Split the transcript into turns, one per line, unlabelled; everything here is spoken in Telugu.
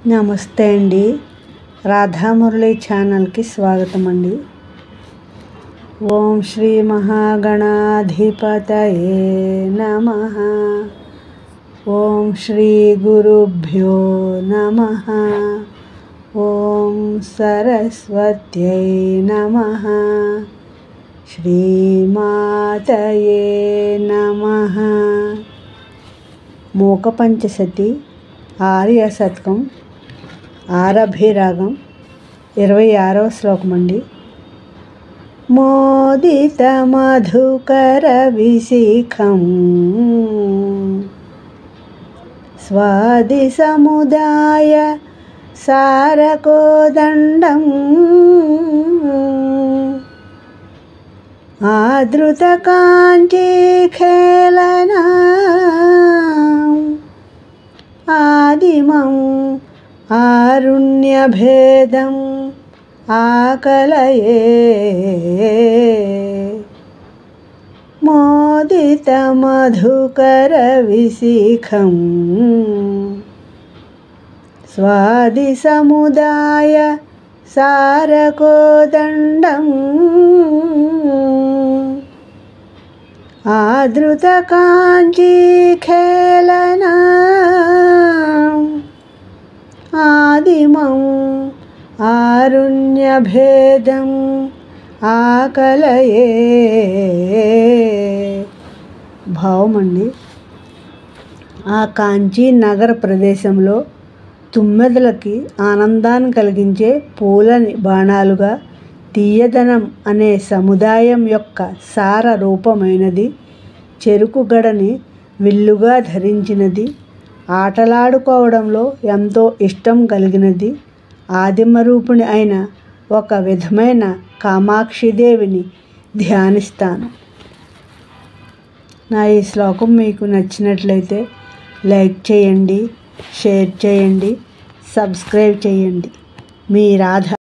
నమస్తే అండి. రాధామురళి ఛానల్కి స్వాగతం అండి. ఓం శ్రీ మహాగణాధిపతయే నమః. ఓం శ్రీ గురుభ్యో నమః. ఓం సరస్వత్యై నమః. శ్రీమాతయే నమః. మూక పంచశతి ఆర్య శతకం ఆరభిరాగం 26వ శ్లోకం అండి. మోదిత మధుకర విశిఖం స్వాది సముదాయ సారకోదండం ఆదృత కాంచీ ఖేళనా ఆదిమం ఆరుణ్యభేదం ఆకలయే మోదిత మధుకర విశిఖం స్వాది సముదాయ సారకోదండం ఆదృత కాంచీ ఖేళనా ఆదిమం ఆరుణ్యభేదం ఆకలయే. భావమండి. ఆ కాంచీ నగర ప్రదేశంలో తుమ్మెదలకి ఆనందాన్ని కలిగించే పూలని బాణాలుగా తీయదనం అనే సముదాయం యొక్క సార రూపమైనది, చెరుకు గడని విల్లుగా ధరించినది, ఆటలాడుకోవడంలో ఎంతో ఇష్టం కలిగినది, ఆదిమరూపిణి అయిన ఒక విధమైన కామాక్షిదేవిని ధ్యానిస్తాను. నా ఈ శ్లోకం మీకు నచ్చినట్లయితే లైక్ చేయండి, షేర్ చేయండి, సబ్స్క్రైబ్ చేయండి. మీ రాధ.